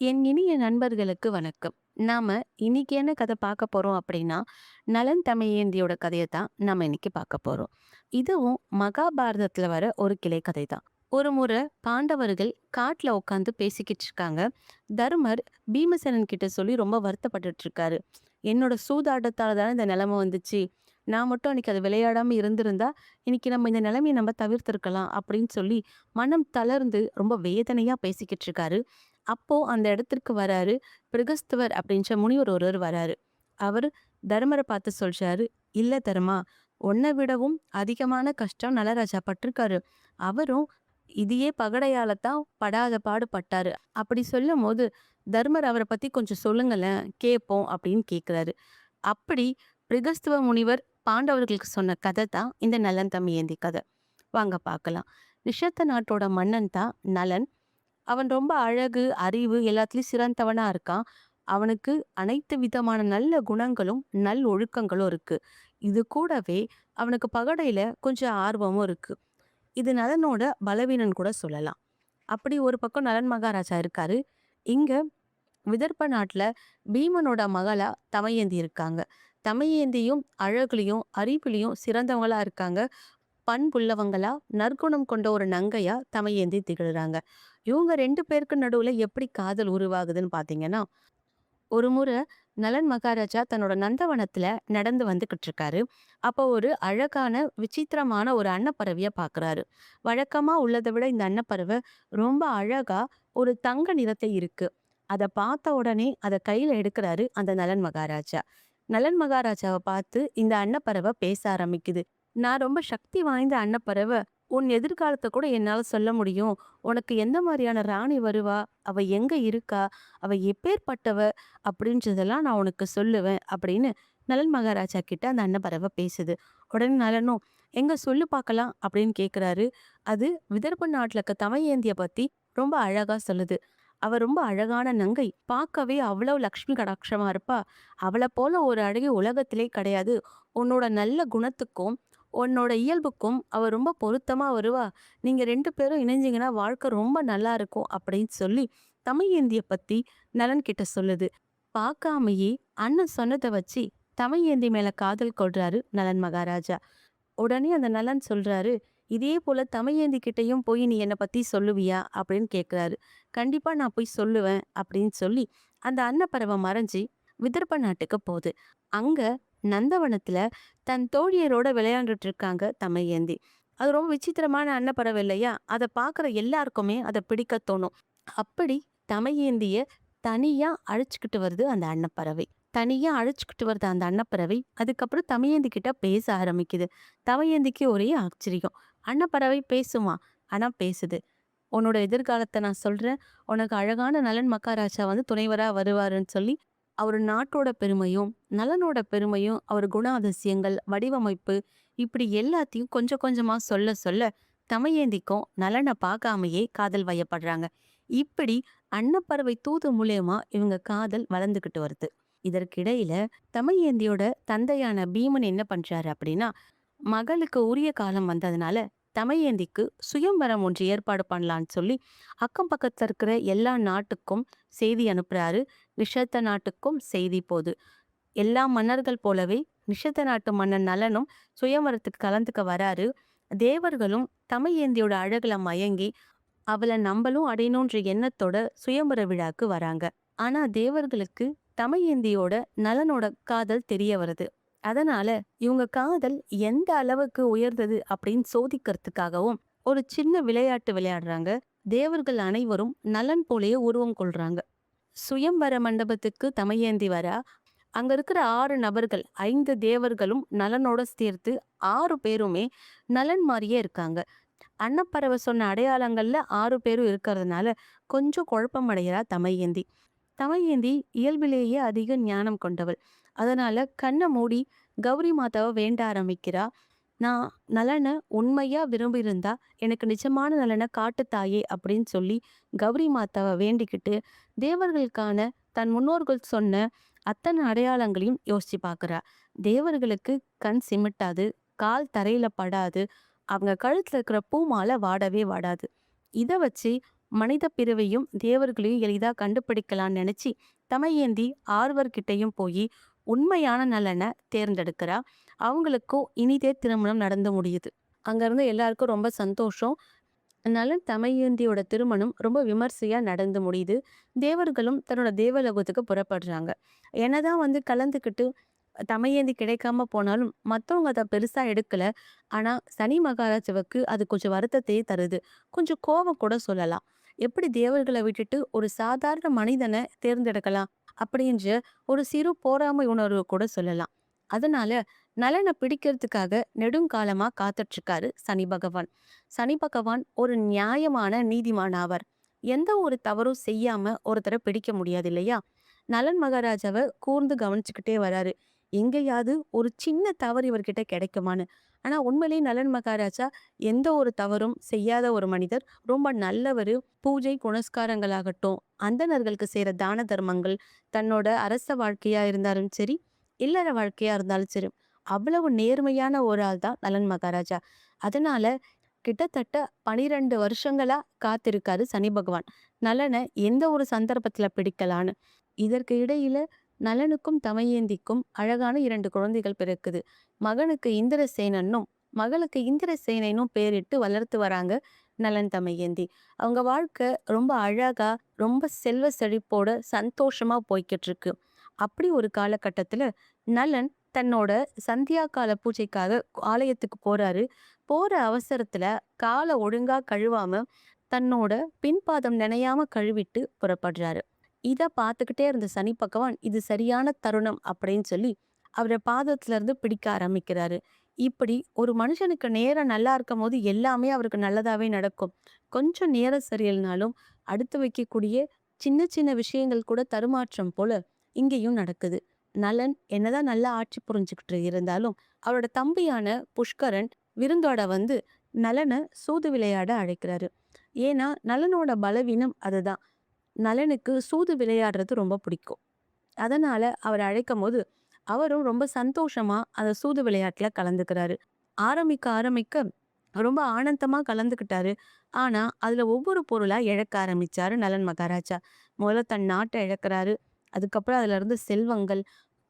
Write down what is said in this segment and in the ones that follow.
என் இனிய நண்பர்களுக்கு வணக்கம். நாம இன்னைக்கு என்ன கதை பார்க்க போறோம் அப்படின்னா, நலன் தமயந்தியோட கதைய தான் நாம இன்னைக்கு பார்க்க போறோம். இதுவும் மகாபாரதத்துல வர ஒரு கிளை கதை தான். ஒரு முறை பாண்டவர்கள் காட்டுல உட்காந்து பேசிக்கிட்டு இருக்காங்க. தருமர் பீமசேனன் கிட்ட சொல்லி ரொம்ப வருத்தப்பட்டுட்டு இருக்காரு. என்னோட சூதாட்டத்தால தானே இந்த நிலைமை வந்துச்சு. நான் மட்டும் அன்னைக்கு அது விளையாடாம இருந்திருந்தா, இன்னைக்கு நம்ம இந்த நிலைமைய நம்ம தவிர்த்திருக்கலாம் அப்படின்னு சொல்லி மனம் தளர்ந்து ரொம்ப வேதனையா பேசிக்கிட்டு இருக்காரு. அப்போ அந்த இடத்திற்கு வராரு. பிருகஸ்துவர் அப்படின்ற முனிவர் ஒருவர் வராரு. அவரு தருமர பார்த்து சொல்றாரு, "இல்ல தருமா, உன்ன விடவும் அதிகமான கஷ்டம் நலராஜா பட்டிருக்காரு. அவரும் இதையே பகடையால தான் படாத பாடு பட்டாரு." அப்படி சொல்லும்போது, தர்மர் அவர பத்தி கொஞ்சம் சொல்லுங்களேன், கேட்போம் அப்படின்னு கேட்கிறாரு. அப்படி பிருகஸ்துவ முனிவர் பாண்டவர்களுக்கு சொன்ன கதை தான் இந்த நலன் தமயந்தி கதை. வாங்க பார்க்கலாம். நிஷத்த நாட்டோட மன்னன் தான் நலன். அவன் ரொம்ப அழகு, அறிவு எல்லாத்துலயும் சிறந்தவனா இருக்கான். அவனுக்கு அனைத்து விதமான நல்ல குணங்களும், ஒழுக்கங்களும் இருக்கு. இது கூடவே அவனுக்கு பகடையில கொஞ்சம் ஆர்வமும் இருக்கு. இது நலனோட பலவீனம்னு கூட சொல்லலாம். அப்படி ஒரு பக்கம் நலன் மகாராஜா இருக்காரு. இங்க விதர்ப்ப நாட்டுல பீமனோட மகளா தமயந்தி இருக்காங்க. தமயந்தியும் அழகுலயும், அறிவிலயும் சிறந்தவங்களா இருக்காங்க. பண்புள்ளவங்களா, நற்குணம் கொண்ட ஒரு நங்கையா தமயந்தி திகழ்றாங்க. இவங்க 2 பேருக்கு நடுவுல எப்படி காதல் உருவாகுதுன்னு பார்த்தீங்கன்னா, ஒரு முறை நலன் மகாராஜா தன்னோட நந்தவனத்துல நடந்து வந்துகிட்டு இருக்காரு. அப்போ ஒரு அழகான, விசித்திரமான ஒரு அன்னப்பறவைய பார்க்குறாரு. வழக்கமா உள்ளத விட இந்த அன்னப்பறவை ரொம்ப அழகா ஒரு தங்க நிறத்தை இருக்கு. அத பார்த்த உடனே அத கையில எடுக்குறாரு அந்த நலன் மகாராஜா. நலன் மகாராஜாவ பார்த்து இந்த அன்னப்பறவை பேச ஆரம்பிக்குது. "நான் ரொம்ப சக்தி வாய்ந்த அன்னப்பறவை. உன் எதிர்காலத்த கூட என்னால சொல்ல முடியும். உனக்கு எந்த மாரியான ராணி வருவா? அவ எங்க இருக்கா? அவ எப்பேர்ப்பட்டவ? அப்படின்றதெல்லாம் நான் உனக்கு சொல்லுவேன்." அப்படின்னு நலன் மகாராஜா கிட்ட அந்த அன்னப்பறவை பேசுது. உடனே நலனும், "எங்க சொல்லு பார்க்கலாம்" அப்படின்னு கேட்குறாரு. அது விதர்ப்ப நாட்டுல இருக்க தமயந்திய பத்தி ரொம்ப அழகா சொல்லுது. அவ ரொம்ப அழகான நங்கை. பார்க்கவே அவ்வளவு லக்ஷ்மி கடாட்சமா இருப்பா. அவள போல ஒரு அழகி உலகத்திலே கிடையாது. உன்னோட நல்ல குணத்துக்கும், உன்னோட இயல்புக்கும் அவ ரொம்ப பொருத்தமா வருவா. நீங்க 2 பேரும் இணைஞ்சீங்கன்னா வாழ்க்கை ரொம்ப நல்லா இருக்கும் அப்படின்னு சொல்லி தமயந்திய பத்தி நலன் கிட்ட சொல்லுது. பார்க்காமயே அண்ணன் சொன்னத வச்சு தமயந்தி மேல காதல் கொள்றாரு நலன் மகாராஜா. உடனே அந்த நலன் சொல்றாரு, "இதே போல தமயந்தி கிட்டயும் போய் நீ என்ன பத்தி சொல்லுவியா?" அப்படின்னு கேட்கிறாரு. "கண்டிப்பா நான் போய் சொல்லுவேன்" அப்படின்னு சொல்லி அந்த அன்னப்பறவை மறைஞ்சு விதர்ப்ப நாட்டுக்கு போகுது. அங்க நந்தவனத்துல தன் தோழியரோட விளையாண்டுட்டு இருக்காங்க தமயந்தி. அது ரொம்ப விசித்திரமான அன்னப்பறவை இல்லையா? அத பார்க்குற எல்லாருக்குமே அத பிடிக்க தோணும். அப்படி தமயந்திய தனியா அழைச்சுக்கிட்டு வருது அந்த அன்னப்பறவை. தனியா அழைச்சுக்கிட்டு வருது அந்த அன்னப்பறவை. அதுக்கப்புறம் தமயந்தி கிட்ட பேச ஆரம்பிக்குது. தமயந்திக்கு ஒரே ஆச்சரியம். அன்னப்பறவை பேசுமா? ஆனா பேசுது. "உன்னோட எதிர்காலத்த நான் சொல்றேன். உனக்கு அழகான நலன் மகாராஜா வந்து துணைவரா வருவாருன்னு" சொல்லி அவரு நாட்டோட பெருமையும், நலனோட பெருமையும், அவர் குணாதிசயங்கள், வடிவமைப்பு இப்படி எல்லாத்தையும் கொஞ்சம் கொஞ்சமா சொல்ல சொல்ல தமயந்திக்கும் நலன பார்க்காமயே காதல் வயப்படுறாங்க. இப்படி அன்னப்பறவை தூது மூலியமா இவங்க காதல் வளர்ந்துகிட்டு வருது. இதற்கிடையில தமயந்தியோட தந்தையான பீமன் என்ன பண்றாரு அப்படின்னா, மகளுக்கு உரிய காலம் வந்ததுனால தமயந்திக்கு சுயம்வரம் ஒன்று ஏற்பாடு பண்ணலான்னு சொல்லி அக்கம் பக்கத்துல இருக்கிற எல்லா நாட்டுக்கும் செய்தி அனுப்புறாரு. நிஷத்த நாட்டுக்கும் செய்தி போகுது. எல்லா மன்னர்கள் போலவே நிஷத்த நாட்டு மன்னன் நலனும் சுயம்வரத்துக்கு கலந்துக்க வராரு. தேவர்களும் தமயந்தியோட அழகுல மயங்கி அவள நம்பளும் அடையணுன்ற எண்ணத்தோட சுயம்வர விழாக்கு வராங்க. ஆனா தேவர்களுக்கு தமயந்தியோட நலனோட காதல் தெரிய வருது. அதனால இவங்க காதல் எந்த அளவுக்கு உயர்ந்தது அப்படின்னு சோதிக்கிறதுக்காகவும் ஒரு சின்ன விளையாட்டு விளையாடுறாங்க. தேவர்கள் அனைவரும் நலன் போலயே உருவம் கொள்றாங்க. சுயம்வர மண்டபத்துக்கு தமயந்தி வரா. அங்க இருக்கிற 6 நபர்கள், 5 தேவர்களும் நலனோட சேர்த்து 6 பேருமே நலன் மாரியே இருக்காங்க. அன்னப்பறவை சொன்ன அடையாளங்கள்ல 6 பேரும் இருக்கிறதுனால கொஞ்சம் குழப்பம் அடைகிறா தமயந்தி. தமயந்தி இயல்பிலேயே அதிக ஞானம் கொண்டவள். அதனால கண்ண மூடி கௌரி மாதாவை வேண்ட ஆரம்பிக்கிறா. "நான் நலனை உண்மையா விரும்பியிருந்தா எனக்கு நிஜமான நலனை காட்டு தாயே" அப்படின்னு சொல்லி கௌரி மாதாவை வேண்டிக்கிட்டு தேவர்களுக்கான தன் முன்னோர்கள் சொன்ன அத்தனை அடையாளங்களையும் யோசிச்சு பார்க்குறா. தேவர்களுக்கு கண் சிமிட்டாது, கால் தரையில படாது, அவங்க கழுத்துல இருக்கிற பூ மாலை வாடவே வாடாது. இத வச்சு மனித பிறவையும் தேவர்களையும் எளிதா கண்டுபிடிக்கலாம்னு நினைச்சு தமையேந்தி ஆர்வர்கிட்டையும் போய் உண்மையான நலனை தேர்ந்தெடுக்கிறா. அவங்களுக்கும் இனிதே திருமணம் நடந்து முடியுது. அங்க இருந்து எல்லாருக்கும் ரொம்ப சந்தோஷம். நலன் தமயந்தியோட திருமணம் ரொம்ப விமர்சையா நடந்து முடியுது. தேவர்களும் தன்னோட தேவலோகத்துக்கு புறப்படுறாங்க. என்னதான் கலந்துக்கிட்டு தமயந்தி கிடைக்காம போனாலும் மத்தவங்க அத பெருசா எடுக்கல. ஆனா சனி மகாராஜாவுக்கு அது கொஞ்சம் வருத்தத்தையே தருது. கொஞ்சம் கோவம் கூட சொல்லலாம். எப்படி தேவர்கள விட்டுட்டு ஒரு சாதாரண மனிதன தேர்ந்தெடுக்கலாம்? அப்படின்ற ஒரு சிறு பொறாமை உணர்வு கூட சொல்லலாம். அதனால நலன பிடிக்கிறதுக்காக நெடுங்காலமா காத்துட்டு இருக்காரு சனி பகவான். சனி பகவான் ஒரு நியாயமான நீதிமான் ஆவார். எந்த ஒரு தவறும் செய்யாம ஒருத்தர பிடிக்க முடியாது இல்லையா? நலன் மகாராஜாவ கூர்ந்து கவனிச்சுக்கிட்டே வராரு. எங்கேயாவது ஒரு சின்ன தவறு இவர்கிட்ட கிடைக்குமான்னு. ஆனா உண்மையிலேயே நலன் மகாராஜா எந்த ஒரு தவறும் செய்யாத ஒரு மனிதர். ரொம்ப நல்லவரு. பூஜை புனஸ்காரங்களாகட்டும், அந்தணர்களுக்கு செய்யற தான தர்மங்கள், தன்னோட அரச வாழ்க்கையா இருந்தாலும் சரி, இல்லற வாழ்க்கையா இருந்தாலும் சரி, அவ்வளவு நேர்மையான ஒரு ஆள் தான் நலன் மகாராஜா. அதனால கிட்டத்தட்ட 12 வருஷங்களா காத்திருக்காரு சனி பகவான். நலனை எந்த ஒரு சந்தர்ப்பத்துல பிடிக்கலான்னு. இதற்கு இடையில நலனுக்கும் தமயந்திக்கும் அழகான 2 குழந்தைகள் பிறக்குது. மகனுக்கு இந்திரசேனனும் மகளுக்கு இந்திரசேனைனும் பேரிட்டு வளர்த்து வராங்க நலன் தமயந்தி. அவங்க வாழ்க்கை ரொம்ப அழகா, ரொம்ப செல்வ செழிப்போட சந்தோஷமா போய்கிட்டு இருக்கு. அப்படி ஒரு காலகட்டத்துல நலன் தன்னோட சந்தியா கால பூஜைக்காக ஆலயத்துக்கு போறாரு. போற அவசரத்துல காலை ஒழுங்கா கழுவாம தன்னோட பின்பாதம் நினையாம கழுவிட்டு புறப்படுறாரு. இத பார்த்துக்கிட்டே இருந்த சனி பகவான் இது சரியான தருணம் அப்படின்னு சொல்லி அவர பாதத்துல இருந்து பிடிக்க ஆரம்பிக்கிறாரு. இப்படி ஒரு மனுஷனுக்கு நேரம் நல்லா இருக்கும் போது எல்லாமே அவருக்கு நல்லதாவே நடக்கும். கொஞ்சம் நேரம் சரியில்லைனாலும் அடுத்து வைக்கக்கூடிய சின்ன சின்ன விஷயங்கள் கூட தடுமாற்றம் போல இங்கேயும் நடக்குது. நலன் என்னதான் நல்லா ஆட்சி புரிஞ்சுக்கிட்டு இருந்தாலும் அவரோட தம்பியான புஷ்கரன் விருந்தோட நலனை சூது விளையாட அழைக்கிறாரு. ஏன்னா நலனோட பலவீனம் அதுதான். நலனுக்கு சூது விளையாடுறது ரொம்ப பிடிக்கும். அதனால அவர் அழைக்கும் போது அவரும் ரொம்ப சந்தோஷமா அந்த சூது விளையாட்டுல கலந்துக்கிறாரு. ஆரம்பிக்க ஆரம்பிக்க ரொம்ப ஆனந்தமா கலந்துக்கிட்டாரு. ஆனா அதுல ஒவ்வொரு பொருளா இழக்க ஆரம்பிச்சாரு நலன் மகாராஜா. முதல்ல தன் நாட்டை இழக்கிறாரு. அதுக்கப்புறம் அதுல இருந்து செல்வங்கள்,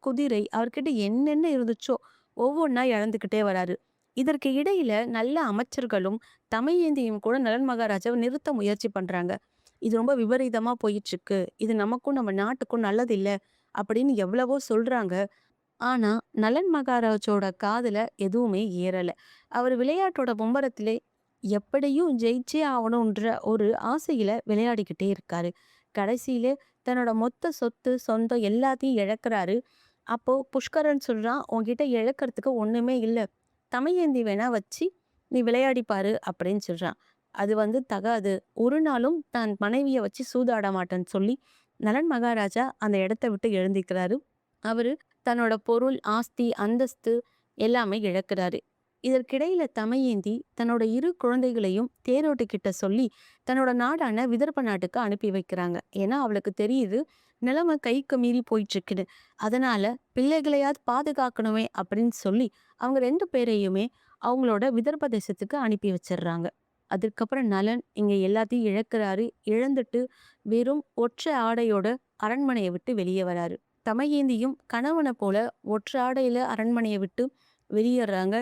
குதிரை, அவர்கிட்ட என்னென்ன இருந்துச்சோ ஒவ்வொன்றா இழந்துக்கிட்டே வராரு. இதற்கு இடையில நல்ல அமைச்சர்களும் தமையேந்தியும் கூட நலன் மகாராஜாவை நிறுத்த முயற்சி பண்றாங்க. இது ரொம்ப விபரீதமா போயிட்டு இருக்கு. இது நமக்கும் நம்ம நாட்டுக்கும் நல்லது இல்ல அப்படின்னு எவ்வளவோ சொல்றாங்க. ஆனா நலன் மகாராஜோட காதுல எதுவுமே ஏறல. அவர் விளையாட்டோட மும்பரத்திலே எப்படியும் ஜெயிச்சே ஆகணுன்ற ஒரு ஆசையில விளையாடிக்கிட்டே இருக்காரு. கடைசியில தன்னோட மொத்த சொத்து சொந்தம் எல்லாத்தையும் இழக்கிறாரு. அப்போ புஷ்கரன் சொல்றான், உன்கிட்ட இழக்கிறதுக்கு ஒண்ணுமே இல்ல. தமையேந்தி வேணா வச்சு நீ விளையாடி பாரு அப்படின்னு சொல்றான். அது தகாது. ஒரு நாளும் தன் மனைவிய வச்சு சூதாட மாட்டேன்னு சொல்லி நலன் மகாராஜா அந்த இடத்த விட்டு எழுந்திக்கிறாரு. அவரு தன்னோட பொருள், ஆஸ்தி, அந்தஸ்து எல்லாமே இழக்கிறாரு. இதற்கிடையில தமையேந்தி தன்னோட 2 குழந்தைகளையும் தேரோட்டிக்கிட்ட சொல்லி தன்னோட நாடான விதர்ப்ப நாட்டுக்கு அனுப்பி வைக்கிறாங்க. ஏன்னா அவளுக்கு தெரியுது நிலைமை கைக்கு மீறி போயிட்டு இருக்குன்னு. அதனால பிள்ளைகளையாவது பாதுகாக்கணுமே அப்படின்னு சொல்லி அவங்க 2 பேரையுமே அவங்களோட விதர்ப்ப தேசத்துக்கு அனுப்பி வச்சிடுறாங்க. அதுக்கப்புறம் நலன் இங்க எல்லாத்தையும் இழக்கிறாரு. இழந்துட்டு வெறும் ஒற்றை ஆடையோட அரண்மனையை விட்டு வெளியே வராரு. தமயேந்தியும் கணவனை போல ஒற்றை ஆடையில அரண்மனையை விட்டு வெளியேறாங்க.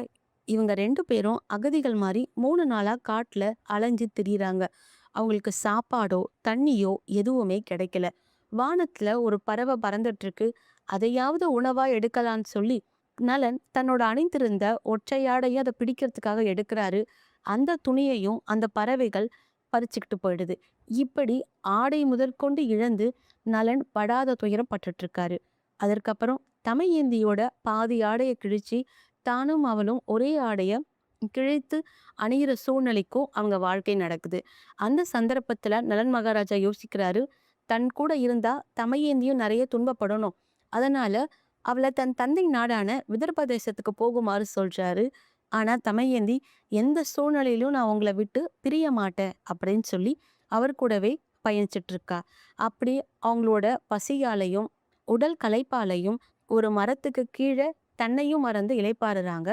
இவங்க 2 பேரும் அகதிகள் மாதிரி 3 நாளா காட்டுல அலைஞ்சு திரியிறாங்க. அவங்களுக்கு சாப்பாடோ தண்ணியோ எதுவுமே கிடைக்கல. வானத்துல ஒரு பறவை பறந்துட்டு இருக்கு. அதையாவது உணவா எடுக்கலான்னு சொல்லி நலன் தன்னோட அணிந்திருந்த ஒற்றையாடைய அதை பிடிக்கிறதுக்காக எடுக்கிறாரு. அந்த துணியையும் அந்த பறவைகள் பறிச்சுக்கிட்டு போயிடுது. இப்படி ஆடை முதற்கொண்டு இழந்து நலன் படாத துயரம் பட்டுட்டு இருக்காரு. அதற்கப்புறம் தமையேந்தியோட பாதி ஆடையை கிழிச்சு தானும் அவளும் ஒரே ஆடைய கிழித்து அணியிற சூழ்நிலைக்கும் அவங்க வாழ்க்கை நடக்குது. அந்த சந்தர்ப்பத்துல நலன் மகாராஜா யோசிக்கிறாரு, தன் கூட இருந்தா தமையேந்தியும் நிறைய துன்பப்படணும். அதனால அவளை தன் தந்தை நாடான விதர்ப்பதேசத்துக்கு போகுமாறு சொல்றாரு. ஆனா தமையேந்தி எந்த சூழ்நிலையிலும் நான் உங்களை விட்டு பிரிய மாட்டேன் அப்படின்னு சொல்லி அவர் கூடவே பயணிச்சிட்டு இருக்கா. அப்படி அவங்களோட பசியாலையும் உடல் களைப்பாலையும் ஒரு மரத்துக்கு கீழே தன்னையும் மறந்து இளைப்பாறுறாங்க.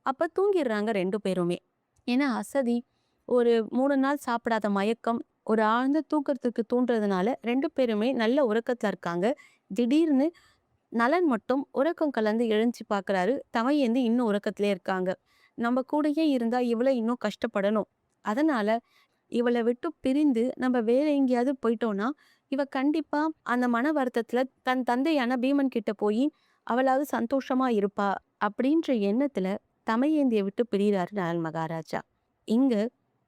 அப்ப தூங்கிடுறாங்க 2 பேருமே. ஏன்னா அசதி, ஒரு 3 நாள் சாப்பிடாத மயக்கம், ஒரு ஆழ்ந்த தூக்கத்துக்கு தூண்டுறதுனால 2 பேருமே நல்ல உறக்கத்துல இருக்காங்க. திடீர்னு நலன் மட்டும் உறக்கம் கலந்து எழுந்துச்சு பார்க்குறாரு. தமையந்தி இன்னும் உறக்கத்திலே இருக்காங்க. நம்ம கூடயே இருந்தா இவள இன்னும் கஷ்டப்படணும். அதனால இவள விட்டு பிரிந்து நம்ம வேற எங்கேயாவது போயிட்டோம்னா, இவ கண்டிப்பா அந்த மன வருத்தத்துல தன் தந்தையான பீமன் கிட்ட போயி அவளாவது சந்தோஷமா இருப்பா. அப்படின்ற எண்ணத்துல தமையேந்திய விட்டு பிரியறாரு நலன் மகாராஜா. இங்க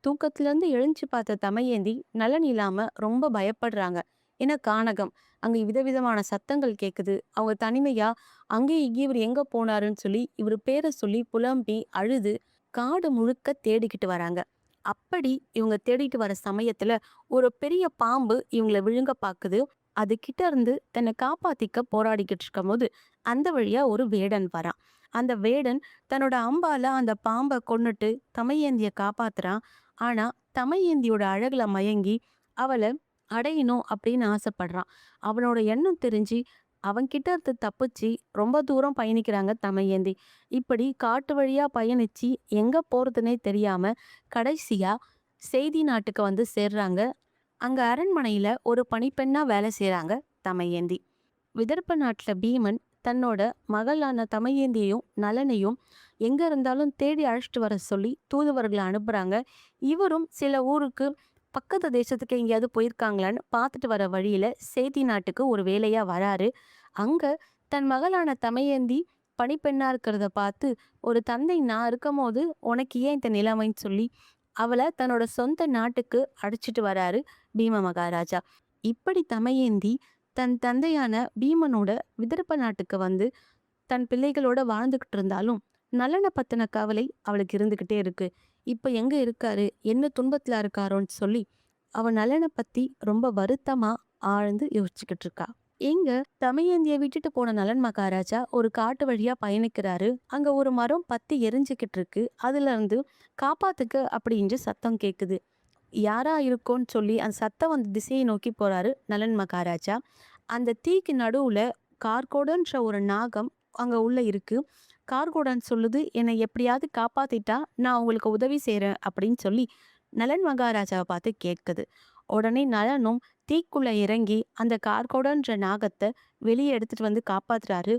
தூக்கத்திலேருந்து எழுந்துச்சு பார்த்த தமையேந்தி நலன் இல்லாம ரொம்ப பயப்படுறாங்க. ஏன்னா கானகம். அங்க விதவிதமான சத்தங்கள் கேக்குது. அவங்க தனிமையா அங்கேயும் இங்கேயும் இவரு எங்க போனாருன்னு சொல்லி இவரு பேர சொல்லி புலம்பி அழுது காடு முழுக்க தேடிக்கிட்டு வராங்க. அப்படி இவங்க தேடிட்டு வர சமயத்துல ஒரு பெரிய பாம்பு இவங்கள விழுங்க பாக்குது. அது கிட்ட இருந்து தன்னை காப்பாத்திக்க போராடிக்கிட்டு இருக்கும்போது அந்த வழியா ஒரு வேடன் வரான். அந்த வேடன் தன்னோட அம்பால அந்த பாம்பை கொன்னுட்டு தமையேந்திய காப்பாத்துறான். ஆனா தமையேந்தியோட அழகுல மயங்கி அவளை அடையணும் அப்படின்னு ஆசைப்படுறான். அவனோட எண்ணம் தெரிஞ்சு அவன்கிட்ட இருந்து தப்பிச்சு ரொம்ப தூரம் பயணிக்கிறாங்க தமையேந்தி. இப்படி காட்டு வழியா பயணிச்சு எங்க போறதுன்னே தெரியாம கடைசியா செய்தி நாட்டுக்கு வந்து சேர்றாங்க. அங்க அரண்மனையில ஒரு பணிப்பெண்ணா வேலை செய்றாங்க தமையேந்தி. விதர்ப்ப நாட்டுல பீமன் தன்னோட மகளான தமையேந்தியையும் நலனையும் எங்க இருந்தாலும் தேடி அழைச்சிட்டு வர சொல்லி தூதுவர்களை அனுப்புறாங்க. இவரும் சில ஊருக்கு பக்கத்து தேசத்துக்கு எங்கேயாவது போயிருக்காங்களான்னு பார்த்துட்டு வர வழியில சேத்தி நாட்டுக்கு ஒரு வேலையா வராரு. அங்க தன் மகளான தமையேந்தி பணிப்பெண்ணா இருக்கிறத பார்த்து ஒரு தந்தை நான் இருக்கும்போது உனக்கு ஏன் இந்த நிலைமைன்னு சொல்லி அவளை தன்னோட சொந்த நாட்டுக்கு அழைச்சிட்டு வராரு பீம மகாராஜா. இப்படி தமையேந்தி தன் தந்தையான பீமனோட விதர்ப்ப நாட்டுக்கு வந்து தன் பிள்ளைகளோட வாழ்ந்துகிட்டு இருந்தாலும் நலனை பத்தின கவலை அவளுக்கு இருந்துகிட்டே இருக்கு. இப்ப எங்க இருக்காரு, என்ன துன்பத்துல இருக்காரோன்னு சொல்லி அவ நலனை பத்தி ரொம்ப வருத்தமா ஆழ்ந்து யோசிச்சுக்கிட்டு இருக்கா. எங்க தமையந்திய விட்டுட்டு போன நலன் மகாராஜா ஒரு காட்டு வழியா பயணிக்கிறாரு. அங்க ஒரு மரம் பத்தி எரிஞ்சுக்கிட்டு இருக்கு. அதுல இருந்து காப்பாத்துக்க அப்படின்ற சத்தம் கேக்குது. யாரா இருக்கும்னு சொல்லி அந்த சத்தம் அந்த திசையை நோக்கி போறாரு நலன் மகாராஜா. அந்த தீக்கு நடுவுல கார்கோடன்ற ஒரு நாகம் அங்க உள்ள இருக்கு. கார்கோடன் சொல்லுது, என்னை எப்படியாவது காப்பாத்திட்டா நான் உங்களுக்கு உதவி செய்றேன் அப்படின்னு சொல்லி நலன் மகாராஜாவை பார்த்து கேட்குது. உடனே நலனும் தீக்குள்ள இறங்கி அந்த கார்கோடன்ற நாகத்தை வெளியே எடுத்துட்டு வந்து காப்பாத்துறாரு.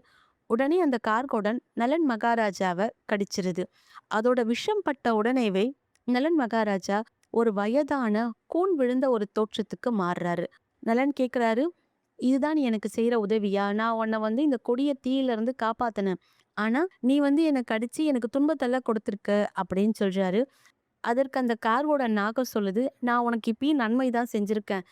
உடனே அந்த கார்கோடன் நலன் மகாராஜாவை கடிச்சிருது. அதோட விஷம் பட்ட உடனேவே நலன் மகாராஜா ஒரு வயதான கூன் விழுந்த ஒரு தோற்றத்துக்கு மாறுறாரு. நலன் கேக்குறாரு, இதுதான் நீ எனக்கு செய்யற உதவியா? நான் உன்னை வந்து இந்த கொடிய தீயில இருந்து காப்பாத்தினேன். ஆனா நீ வந்து எனக்கு அடிச்சு எனக்கு துன்பத்தெல்லாம் கொடுத்துருக்க அப்படின்னு சொல்றாரு. அதற்கு அந்த கார்வோட நாகம் சொல்லுது, நான் உனக்கு இப்பயும் நன்மை தான் செஞ்சிருக்கேன்.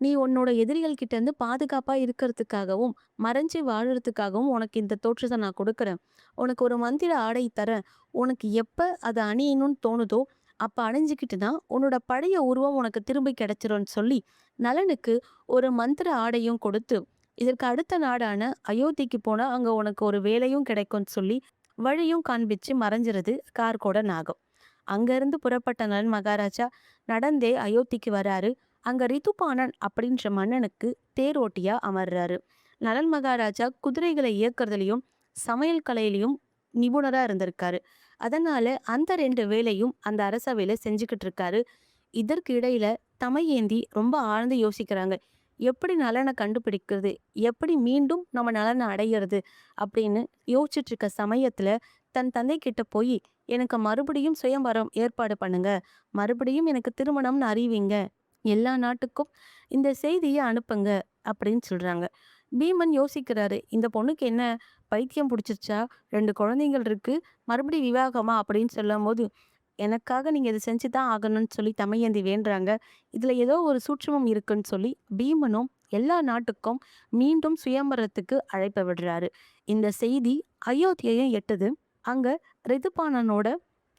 நீ உன்னோட எதிரிகள் கிட்ட இருந்து பாதுகாப்பா இருக்கிறதுக்காகவும் மறைஞ்சு வாழறதுக்காகவும் உனக்கு இந்த தோற்றத்தை நான் கொடுக்குறேன். உனக்கு ஒரு மந்திர ஆடை தரேன். உனக்கு எப்ப அதை அணியணும்னு தோணுதோ அப்ப அணிஞ்சுக்கிட்டுனா உன்னோட பழைய உருவம் உனக்கு திரும்பி கிடைச்சிரும்னு சொல்லி நலனுக்கு ஒரு மந்திர ஆடையும் கொடுத்து இதற்கு அடுத்த நாடான அயோத்திக்கு போனா அங்க உனக்கு ஒரு வேலையும் கிடைக்கும்னு சொல்லி வழியும் காண்பிச்சு மறைஞ்சிருது கார்கோட நாகம். அங்க இருந்து புறப்பட்ட நலன் மகாராஜா நடந்தே அயோத்திக்கு வராரு. அங்க ரிதுபானன் அப்படின்ற மன்னனுக்கு தேரோட்டியா அமர்றாரு. நலன் மகாராஜா குதிரைகளை இயக்குறதுலயும் சமையல் கலையிலையும் நிபுணரா இருந்திருக்காரு. அதனால அந்த 2 வேலையும் அந்த அரசவையில செஞ்சுக்கிட்டு இருக்காரு. இதற்கு இடையில தமையேந்தி ரொம்ப ஆழ்ந்து யோசிக்கிறாங்க. எப்படி நலனை கண்டுபிடிக்கிறது, எப்படி மீண்டும் நம்ம நலனை அடையிறது அப்படின்னு யோசிச்சுட்டு இருக்க சமயத்துல தன் தந்தை கிட்ட போய் எனக்கு மறுபடியும் சுயம்வரம் ஏற்பாடு பண்ணுங்க, மறுபடியும் எனக்கு திருமணம்னு அறிவிங்க, எல்லா நாட்டுக்கும் இந்த செய்தியை அனுப்புங்க அப்படின்னு சொல்றாங்க. பீமன் யோசிக்கிறாரு, இந்த பொண்ணுக்கு என்ன பைத்தியம் பிடிச்சிருச்சா, 2 குழந்தைகள் இருக்கு, மறுபடியும் விவாகமா அப்படின்னு சொல்லும் போது எனக்காக நீங்க இதை செஞ்சுதான் ஆகணும்னு சொல்லி தமையந்தி வேண்டுறாங்க. இதுல ஏதோ ஒரு சூட்சுமம் இருக்குன்னு சொல்லி பீமனும் எல்லா நாட்டுக்கும் மீண்டும் சுயம்பரத்துக்கு அழைப்பு விடுறாரு. இந்த செய்தி அயோத்தியையும் எட்டுது. அங்க ரிதுபானனோட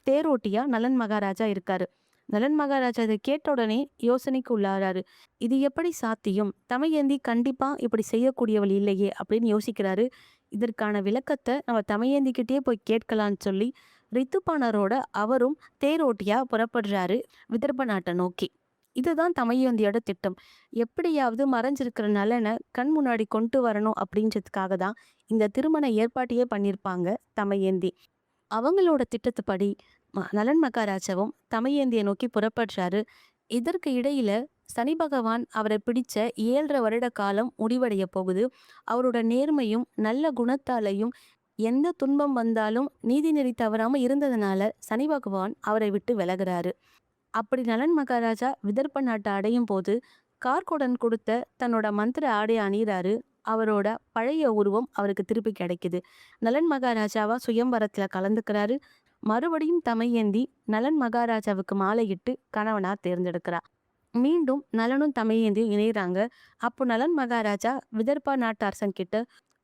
தேரோட்டியா நலன் மகாராஜா இருக்காரு. நலன் மகாராஜா இதை கேட்ட உடனே யோசனைக்கு உள்ளாராரு. இது எப்படி சாத்தியம், தமையந்தி கண்டிப்பா இப்படி செய்யக்கூடியவள் இல்லையே அப்படின்னு யோசிக்கிறாரு. இதற்கான விளக்கத்தை நம்ம தமையந்திக்கிட்டே போய் கேட்கலான்னு சொல்லி ரித்துபானரோட அவரும் தேரோட்டியா புறப்படுறாரு விதர்ப்ப நாட்டை நோக்கி. இதுதான் தமையந்தியோட திட்டம். எப்படியாவது மறைஞ்சிருக்கிற நலனை கண் முன்னாடி கொண்டு வரணும் அப்படின்றதுக்காக தான் இந்த திருமண ஏற்பாட்டையே பண்ணியிருப்பாங்க தமையந்தி. அவங்களோட திட்டத்துப்படி நலன் மகாராஜாவும் தமையந்தியை நோக்கி புறப்படுறாரு. இதற்கு இடையில சனி பகவான் அவரை பிடிச்ச 7½ வருட காலம் முடிவடைய போகுது. அவரோட நேர்மையும், நல்ல குணத்தாலயும் எந்த துன்பம் வந்தாலும் நீதிநெறி தவறாம இருந்ததுனால சனி பகவான் அவரை விட்டு விலகுறாரு. அப்படி நலன் மகாராஜா விதர்ப்ப நாட்டை அடையும் போது கார்கோடன் கொடுத்த தன்னோட மந்திர ஆடை அணியிறாரு. அவரோட பழைய உருவம் அவருக்கு திருப்பி கிடைக்குது. நலன் மகாராஜாவா சுயம்வரத்துல கலந்துக்கிறாரு. மறுபடியும் தமையேந்தி நலன் மகாராஜாவுக்கு மாலையிட்டு கணவனா தேர்ந்தெடுக்கிறா. மீண்டும் நலனும் தமையேந்தியும் இணையறாங்க. அப்போ நலன் மகாராஜா விதர்பா நாட்டு அரசன் கிட்ட,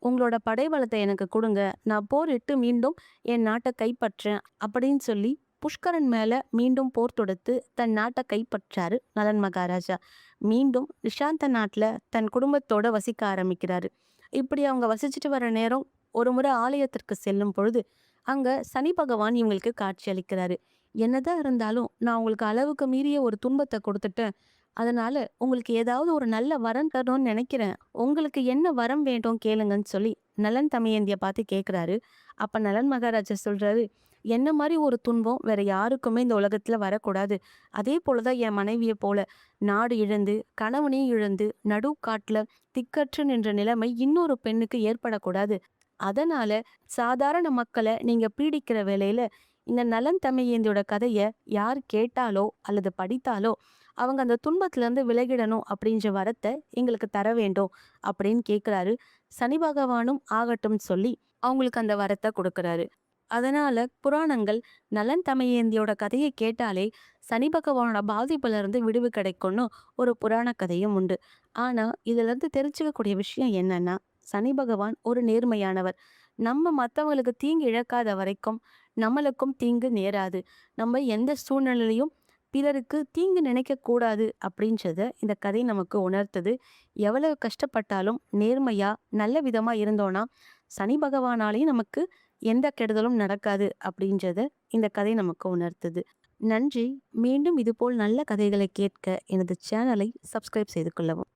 உங்களோட படைபலத்தை எனக்கு கொடுங்க, நான் போரிட்டு மீண்டும் என் நாட்டை கைப்பற்றேன் அப்படின்னு சொல்லி புஷ்கரன் மேல மீண்டும் போர் தொடுத்து தன் நாட்டை கைப்பற்றாரு நலன் மகாராஜா. மீண்டும் நிஷாந்த நாட்டுல தன் குடும்பத்தோட வசிக்க ஆரம்பிக்கிறாரு. இப்படி அவங்க வசிச்சுட்டு வர நேரம் ஒரு முறை ஆலயத்திற்கு செல்லும் பொழுது அங்க சனி பகவான் இவங்களுக்கு காட்சி அளிக்கிறாரு. என்னதான் இருந்தாலும் நான் உங்களுக்கு அளவுக்கு மீறிய ஒரு துன்பத்தை கொடுத்துட்டேன். அதனால உங்களுக்கு ஏதாவது ஒரு நல்ல வரம் தரணும்னு நினைக்கிறேன். உங்களுக்கு என்ன வரம் வேண்டும் கேளுங்கன்னு சொல்லி நலன் தமயந்திய பார்த்து கேட்குறாரு. அப்ப நலன் மகாராஜா சொல்றாரு, என்ன மாதிரி ஒரு துன்பம் வேற யாருக்குமே இந்த உலகத்துல வரக்கூடாது. அதே போலதான் என் மனைவியை போல நாடு இழந்து கணவனையும் இழந்து நடு காட்டுல திக்கற்று நின்ற நிலைமை இன்னொரு பெண்ணுக்கு ஏற்படக்கூடாது. அதனால சாதாரண மக்களை நீங்க பீடிக்கிற வேளையில இந்த நலன் தமையேந்தியோட கதைய யார் கேட்டாலோ அல்லது படித்தாலோ அவங்க அந்த துன்பத்துல இருந்து விலகிடணும் அப்படின்ற வரத்தை எங்களுக்கு தர வேண்டும் அப்படின்னு கேட்குறாரு. சனி பகவானும் ஆகட்டும் சொல்லி அவங்களுக்கு அந்த வரத்தை கொடுக்கறாரு. அதனால புராணங்கள் நலன் தமையேந்தியோட கதையை கேட்டாலே சனி பகவானோட பாதிப்புல இருந்து விடுவு கிடைக்கும்னு ஒரு புராண கதையும் உண்டு. ஆனா இதுல இருந்து தெரிஞ்சுக்கக்கூடிய விஷயம் என்னன்னா, சனி பகவான் ஒரு நேர்மையானவர். நம்ம மத்தவங்களுக்கு தீங்கு இழக்காத வரைக்கும் நம்மளுக்கும் தீங்கு நேராது. நம்ம எந்த சூழ்நிலையிலையும் பிறருக்கு தீங்கு நினைக்க கூடாது அப்படின்றத இந்த கதை நமக்கு உணர்த்துது. எவ்வளவு கஷ்டப்பட்டாலும் நேர்மையா நல்ல விதமா இருந்தோம்னா சனி பகவானாலையும் நமக்கு எந்த கெடுதலும் நடக்காது அப்படின்றத இந்த கதை நமக்கு உணர்த்துது. நன்றி. மீண்டும் இதுபோல் நல்ல கதைகளை கேட்க எனது சேனலை சப்ஸ்கிரைப் செய்து கொள்ளவும்.